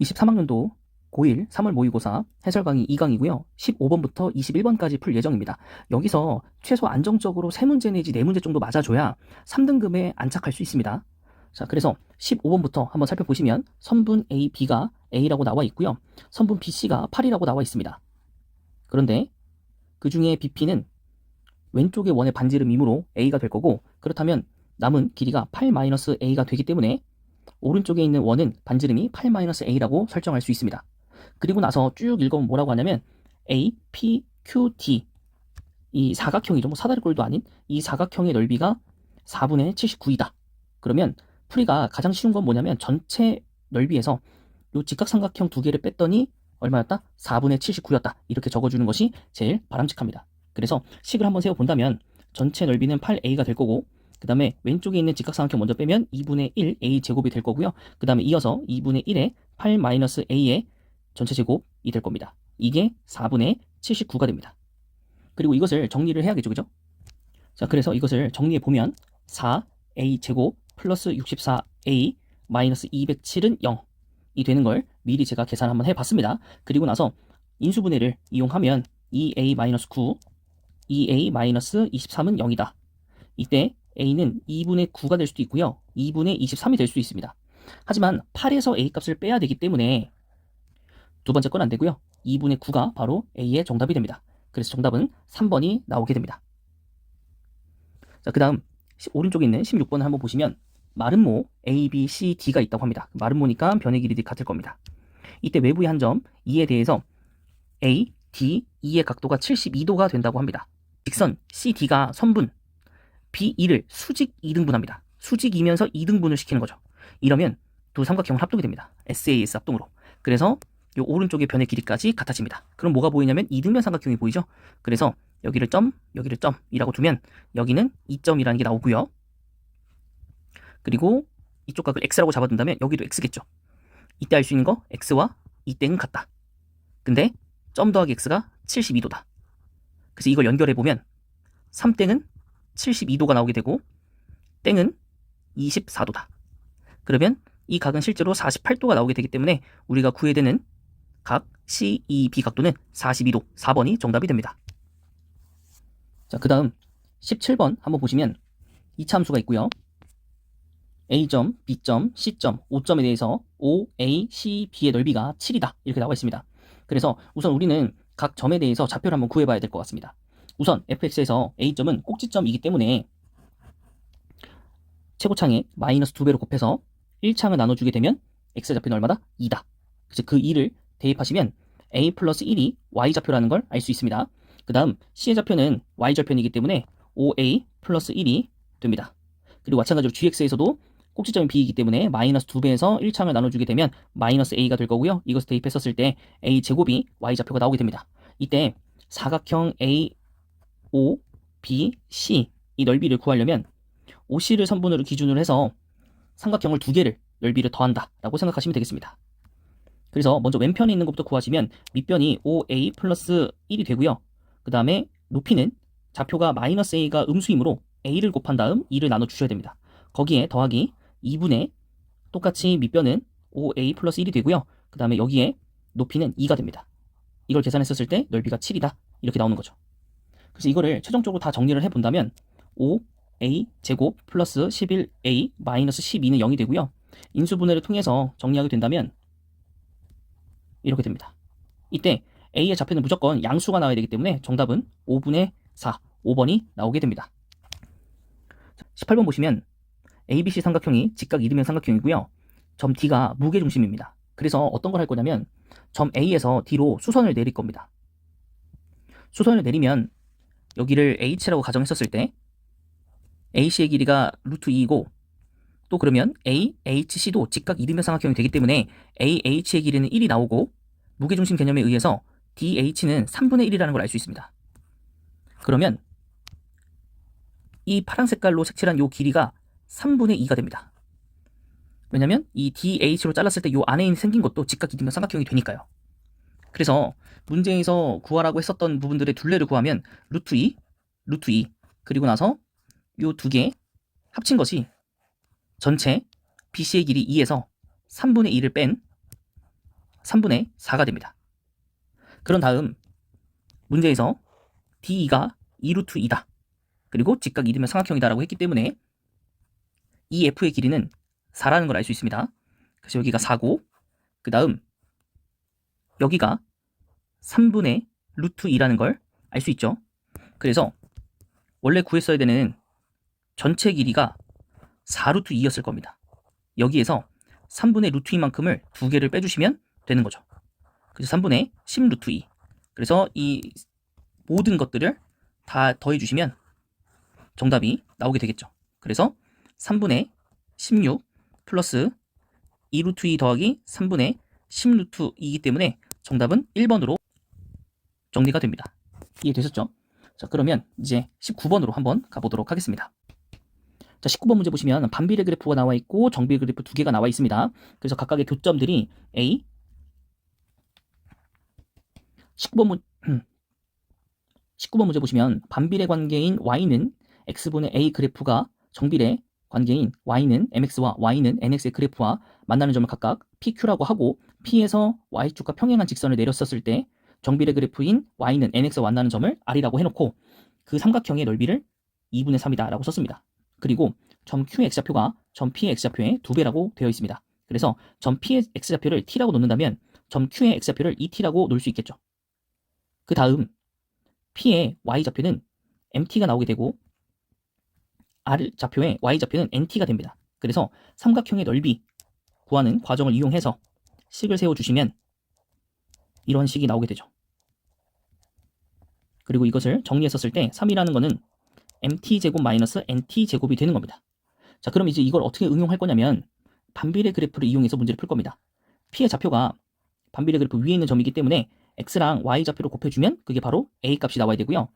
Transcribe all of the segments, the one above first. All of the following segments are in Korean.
23학년도 고1 3월 모의고사 해설 강의 2강이고요. 15번부터 21번까지 풀 예정입니다. 여기서 최소 안정적으로 3문제 내지 4문제 정도 맞아줘야 3등급에 안착할 수 있습니다. 자, 그래서 15번부터 한번 살펴보시면 선분 A, B가 A라고 나와 있고요. 선분 B, C가 8이라고 나와 있습니다. 그런데 그 중에 BP는 왼쪽의 원의 반지름이므로 A가 될 거고, 그렇다면 남은 길이가 8-A가 되기 때문에 오른쪽에 있는 원은 반지름이 8-A라고 설정할 수 있습니다. 그리고 나서 쭉 읽어보면 뭐라고 하냐면 A, P, Q, D 이 사각형이죠. 뭐 사다리꼴도 아닌 이 사각형의 넓이가 4분의 79이다. 그러면 풀이가 가장 쉬운 건 뭐냐면 전체 넓이에서 이 직각삼각형 두 개를 뺐더니 얼마였다? 4분의 79였다. 이렇게 적어주는 것이 제일 바람직합니다. 그래서 식을 한번 세워본다면 전체 넓이는 8A가 될 거고, 그 다음에 왼쪽에 있는 직각삼각형 먼저 빼면 2분의 1 A 제곱이 될 거고요. 그 다음에 이어서 2분의 1에 8-A의 전체 제곱이 될 겁니다. 이게 4분의 79가 됩니다. 그리고 이것을 정리를 해야겠죠, 그죠? 자, 그래서 이것을 정리해 보면 4A 제곱 플러스 64A 마이너스 207은 0이 되는 걸 미리 제가 계산 한번 해봤습니다. 그리고 나서 인수분해를 이용하면 2A-9, 2A-23은 0이다. 이때 A는 2분의 9가 될 수도 있고요. 2분의 23이 될 수도 있습니다. 하지만 8에서 A 값을 빼야 되기 때문에 두 번째 건 안 되고요. 2분의 9가 바로 A의 정답이 됩니다. 그래서 정답은 3번이 나오게 됩니다. 자, 그 다음 오른쪽에 있는 16번을 한번 보시면 마름모 A, B, C, D가 있다고 합니다. 마름모니까 변의 길이들이 같을 겁니다. 이때 외부의 한 점 E에 대해서 A, D, E의 각도가 72도가 된다고 합니다. 직선 CD가 선분 B, E를 수직 2등분합니다. 수직이면서 2등분을 시키는 거죠. 이러면 두 삼각형은 합동이 됩니다. SAS 합동으로. 그래서 이 오른쪽의 변의 길이까지 같아집니다. 그럼 뭐가 보이냐면 이등변 삼각형이 보이죠? 그래서 여기를 점, 여기를 점이라고 두면 여기는 2점이라는 게 나오고요. 그리고 이쪽 각을 x라고 잡아둔다면 여기도 x겠죠. 이때 알 수 있는 거 x와 이 땡은 같다. 근데 점 더하기 x가 72도다. 그래서 이걸 연결해보면 3땡은 72도가 나오게 되고 땡은 24도다. 그러면 이 각은 실제로 48도가 나오게 되기 때문에 우리가 구해야 되는 각 CEB 각도는 42도, 4번이 정답이 됩니다. 자, 그 다음 17번 한번 보시면 2차 함수가 있고요. A점, B점, C점, O점에 대해서 O, A, C, B의 넓이가 7이다. 이렇게 나와 있습니다. 그래서 우선 우리는 각 점에 대해서 좌표를 한번 구해봐야 될 것 같습니다. 우선 fx에서 A점은 꼭지점이기 때문에 최고창에 마이너스 2배로 곱해서 1창을 나눠주게 되면 x좌표는 얼마다? 2다. 그래서 그 2를 대입하시면 a 플러스 1이 y좌표라는 걸 알 수 있습니다. 그 다음 c의 좌표는 y절편이기 때문에 5a 플러스 1이 됩니다. 그리고 마찬가지로 gx에서도 꼭지점이 b이기 때문에 마이너스 2배에서 1창을 나눠주게 되면 마이너스 a가 될 거고요. 이것을 대입했었을 때 a 제곱이 y좌표가 나오게 됩니다. 이때 사각형 a, o, b, c 이 넓이를 구하려면 OC를 선분으로 기준으로 해서 삼각형을 두 개를 넓이를 더한다 라고 생각하시면 되겠습니다. 그래서 먼저 왼편에 있는 것부터 구하시면 밑변이 5a 플러스 1이 되고요. 그 다음에 높이는 좌표가 마이너스 a가 음수이므로 a를 곱한 다음 2를 나눠주셔야 됩니다. 거기에 더하기 2분의 똑같이 밑변은 5a 플러스 1이 되고요. 그 다음에 여기에 높이는 2가 됩니다. 이걸 계산했었을 때 넓이가 7이다 이렇게 나오는 거죠. 그래서 이거를 최종적으로 다 정리를 해본다면 5a 제곱 플러스 11a 마이너스 12는 0이 되고요. 인수분해를 통해서 정리하게 된다면 이렇게 됩니다. 이때 a의 좌표는 무조건 양수가 나와야 되기 때문에 정답은 5분의 4, 5번이 나오게 됩니다. 18번 보시면 ABC 삼각형이 직각 이등변 삼각형이고요. 점 D가 무게중심입니다. 그래서 어떤 걸 할 거냐면 점 A에서 D로 수선을 내릴 겁니다. 수선을 내리면 여기를 H라고 가정했었을 때 AC의 길이가 루트 2이고 또 그러면 AHC도 직각 이등변 삼각형이 되기 때문에 AH의 길이는 1이 나오고 무게중심 개념에 의해서 DH는 3분의 1이라는 걸 알 수 있습니다. 그러면 이 파란 색깔로 색칠한 이 길이가 3분의 2가 됩니다. 왜냐면 이 DH로 잘랐을 때 이 안에 생긴 것도 직각 이등변 삼각형이 되니까요. 그래서 문제에서 구하라고 했었던 부분들의 둘레를 구하면 루트 2, 루트 2 그리고 나서 이 두 개 합친 것이 전체 BC의 길이 2에서 3분의 2를 뺀 3분의 4가 됩니다. 그런 다음 문제에서 DE가 2루트 2다. 그리고 직각 이등변 삼각형이다 라고 했기 때문에 이 F의 길이는 4라는 걸 알 수 있습니다. 그래서 여기가 4고 그 다음 여기가 3분의 루트 2라는 걸 알 수 있죠. 그래서 원래 구했어야 되는 전체 길이가 4루트 2였을 겁니다. 여기에서 3분의 루트 2만큼을 두 개를 빼주시면 되는 거죠. 그래서 3분의 10루트 2. 그래서 이 모든 것들을 다 더해주시면 정답이 나오게 되겠죠. 그래서 3분의 16 플러스 2루트 2 더하기 3분의 10루트 2이기 때문에 정답은 1번으로 정리가 됩니다. 이해되셨죠? 자, 그러면 이제 19번으로 한번 가보도록 하겠습니다. 자, 19번 문제 보시면 반비례 그래프가 나와 있고 정비례 그래프 두 개가 나와 있습니다. 그래서 각각의 교점들이 A 19번 문제 보시면 반비례 관계인 y는 x분의 a 그래프가 정비례 관계인 y는 mx와 y는 nx의 그래프와 만나는 점을 각각 pq라고 하고 p에서 y축과 평행한 직선을 내렸었을 때 정비례 그래프인 y는 nx와 만나는 점을 r이라고 해놓고 그 삼각형의 넓이를 2분의 3이다 라고 썼습니다. 그리고 점 Q의 x좌표가 점 P의 x좌표의 2배라고 되어 있습니다. 그래서 점 P의 x좌표를 t라고 놓는다면 점 Q의 x좌표를 2t라고 놓을 수 있겠죠. 그 다음 P의 y좌표는 mt가 나오게 되고 r좌표의 y좌표는 nt가 됩니다. 그래서 삼각형의 넓이 구하는 과정을 이용해서 식을 세워주시면 이런 식이 나오게 되죠. 그리고 이것을 정리했었을 때 3이라는 거는 mt제곱 마이너스 nt제곱이 되는 겁니다. 자, 그럼 이제 이걸 어떻게 응용할 거냐면 반비례 그래프를 이용해서 문제를 풀 겁니다. P의 좌표가 반비례 그래프 위에 있는 점이기 때문에 x랑 y좌표를 곱해주면 그게 바로 a 값이 나와야 되고요.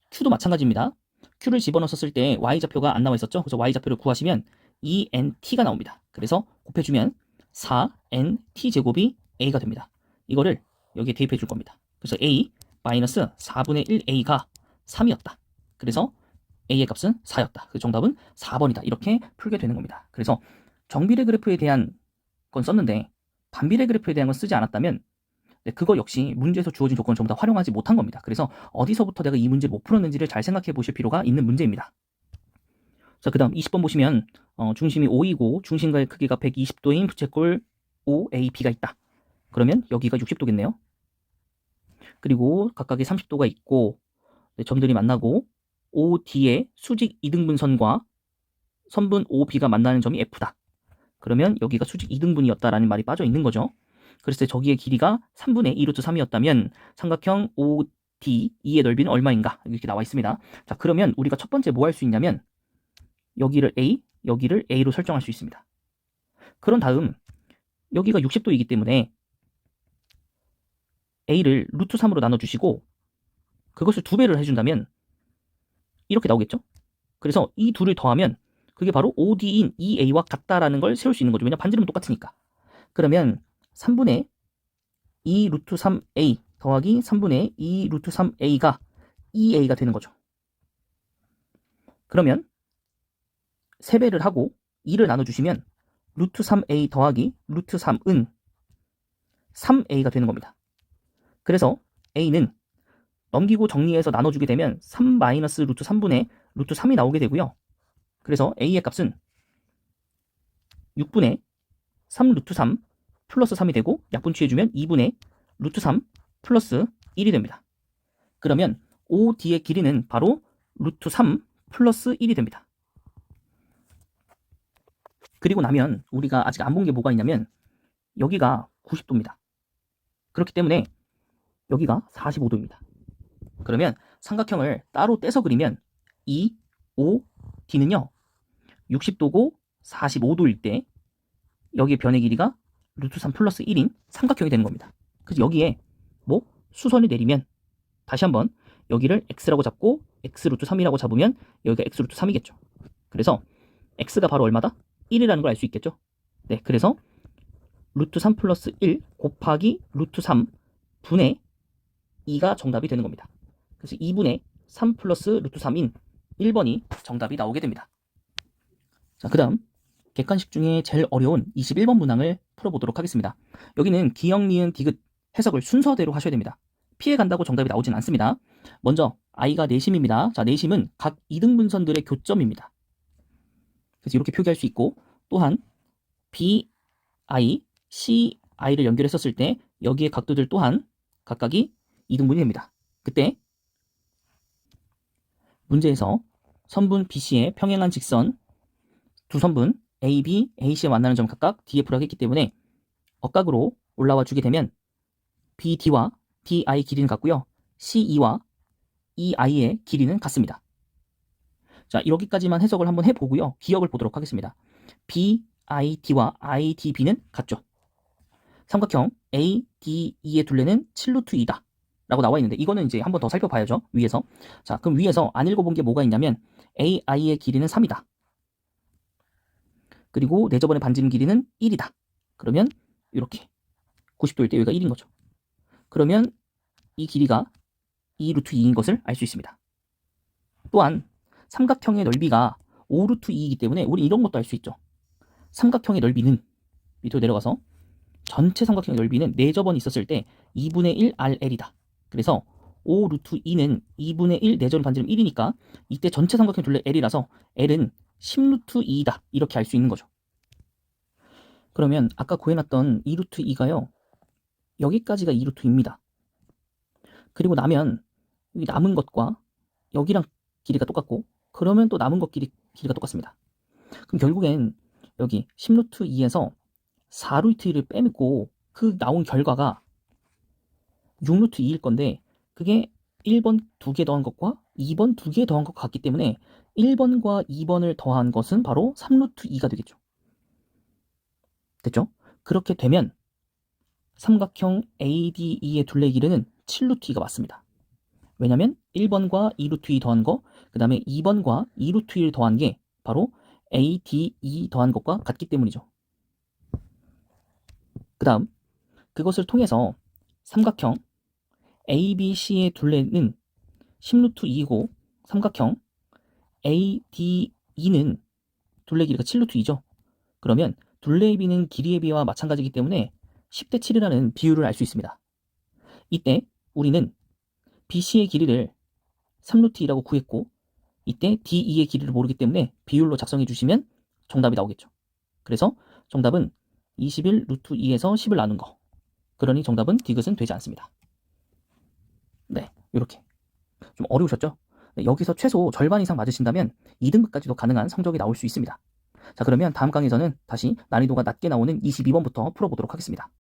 q도 마찬가지입니다. q를 집어넣었을 때 y좌표가 안 나와 있었죠. 그래서 y좌표를 구하시면 2nt가 나옵니다. 그래서 곱해주면 4nt 제곱이 a가 됩니다. 이거를 여기에 대입해 줄 겁니다. 그래서 a 마이너스 4분의 1a가 3이었다. 그래서 a의 값은 4였다. 그 정답은 4번이다. 이렇게 풀게 되는 겁니다. 그래서 정비례 그래프에 대한 건 썼는데 반비례 그래프에 대한 건 쓰지 않았다면 그거 역시 문제에서 주어진 조건을 전부 다 활용하지 못한 겁니다. 그래서 어디서부터 내가 이 문제를 못 풀었는지를 잘 생각해 보실 필요가 있는 문제입니다. 자, 그 다음 20번 보시면 중심이 O이고 중심과의 크기가 120도인 부채꼴 OAB가 있다. 그러면 여기가 60도겠네요. 그리고 각각의 30도가 있고 점들이 만나고 OD의 수직 이등분선과 선분 OB가 만나는 점이 F다. 그러면 여기가 수직 이등분이었다라는 말이 빠져 있는 거죠. 그래서 저기의 길이가 3분의 2루트 3이었다면 삼각형 OD2의 넓이는 얼마인가? 이렇게 나와 있습니다. 자, 그러면 우리가 첫 번째 뭐 할 수 있냐면 여기를 A, 여기를 A로 설정할 수 있습니다. 그런 다음 여기가 60도이기 때문에 A를 루트 3으로 나눠주시고 그것을 2배를 해준다면 이렇게 나오겠죠? 그래서 이 둘을 더하면 그게 바로 OD인 2A와 같다라는 걸 세울 수 있는 거죠. 왜냐면 반지름은 똑같으니까. 그러면 3분의 2 루트 3A 더하기 3분의 2 루트 3A가 2A가 되는 거죠. 그러면 3배를 하고 2를 나눠주시면 루트 3A 더하기 루트 3은 3A가 되는 겁니다. 그래서 A는 넘기고 정리해서 나눠주게 되면 3 마이너스 루트 3분의 루트 3이 나오게 되고요. 그래서 A의 값은 6분의 3 루트 3 플러스 3이 되고 약분치해주면 2분의 루트 3 플러스 1이 됩니다. 그러면 OD의 길이는 바로 루트 3 플러스 1이 됩니다. 그리고 나면 우리가 아직 안 본 게 뭐가 있냐면 여기가 90도입니다. 그렇기 때문에 여기가 45도입니다. 그러면 삼각형을 따로 떼서 그리면 이 OD는요 60도고 45도일 때 여기의 변의 길이가 루트 3 플러스 1인 삼각형이 되는 겁니다. 그래서 여기에 뭐 수선을 내리면 다시 한번 여기를 x라고 잡고 x 루트 3이라고 잡으면 여기가 x 루트 3이겠죠. 그래서 x가 바로 얼마다? 1이라는 걸 알 수 있겠죠. 네, 그래서 루트 3 플러스 1 곱하기 루트 3 분의 2가 정답이 되는 겁니다. 그래서 2분의 3 플러스 루트 3인 1번이 정답이 나오게 됩니다. 자, 그 다음 객관식 중에 제일 어려운 21번 문항을 풀어보도록 하겠습니다. 여기는 기역, 니은, 디귿 해석을 순서대로 하셔야 됩니다. 피해간다고 정답이 나오진 않습니다. 먼저 i가 내심입니다. 자, 내심은 각 이등분선들의 교점입니다. 그래서 이렇게 표기할 수 있고, 또한 bi, ci를 연결했었을 때 여기에 각도들 또한 각각이 이등분이 됩니다. 그때 문제에서 선분 BC의 평행한 직선 두 선분 AB, AC가 만나는 점 각각 DF라고 했기 때문에 억각으로 올라와 주게 되면 BD와 DI 길이는 같고요. CE와 EI의 길이는 같습니다. 자, 여기까지만 해석을 한번 해보고요. 기억을 보도록 하겠습니다. BID와 IDB는 같죠. 삼각형 ADE의 둘레는 7루트 2다 라고 나와 있는데, 이거는 이제 한번 더 살펴봐야죠. 위에서. 자, 그럼 위에서 안 읽어본 게 뭐가 있냐면 AI의 길이는 3이다. 그리고 내저번의 반지름 길이는 1이다. 그러면 이렇게 90도일 때 여기가 1인 거죠. 그러면 이 길이가 2루트 2인 것을 알 수 있습니다. 또한 삼각형의 넓이가 5루트 2이기 때문에 우리 이런 것도 알 수 있죠. 삼각형의 넓이는 밑으로 내려가서 전체 삼각형의 넓이는 내저번 있었을 때 2분의 1 RL이다. 그래서 5루트 2는 2분의 1 내저번 반지름 1이니까 이때 전체 삼각형 둘레 L이라서 L은 10루트 2이다. 이렇게 알 수 있는 거죠. 그러면 아까 구해놨던 2루트 2가요. 여기까지가 2루트 2입니다. 그리고 나면 여기 남은 것과 여기랑 길이가 똑같고, 그러면 또 남은 것 길이가 똑같습니다. 그럼 결국엔 여기 10루트 2에서 4루트 2를 빼고 그 나온 결과가 6루트 2일 건데, 그게 1번 2개 더한 것과 2번 2개 더한 것과 같기 때문에 1번과 2번을 더한 것은 바로 3루트 2가 되겠죠. 됐죠? 그렇게 되면 삼각형 ADE의 둘레 길이는 7루트 2가 맞습니다. 왜냐면 1번과 2루트 2 더한 거, 그 다음에 2번과 2루트 1 더한 게 바로 ADE 더한 것과 같기 때문이죠. 그 다음 그것을 통해서 삼각형 ABC의 둘레는 10루트 2이고 삼각형 ADE는 둘레 길이가 7루트 2죠. 그러면 둘레의 비는 길이의 비와 마찬가지이기 때문에 10대 7이라는 비율을 알 수 있습니다. 이때 우리는 BC의 길이를 3루트 2라고 구했고, 이때 DE의 길이를 모르기 때문에 비율로 작성해 주시면 정답이 나오겠죠. 그래서 정답은 21 루트 2에서 10을 나눈 거. 그러니 정답은 디귿은 되지 않습니다. 네, 이렇게. 좀 어려우셨죠? 네, 여기서 최소 절반 이상 맞으신다면 2등급까지도 가능한 성적이 나올 수 있습니다. 자, 그러면 다음 강의에서는 다시 난이도가 낮게 나오는 22번부터 풀어보도록 하겠습니다.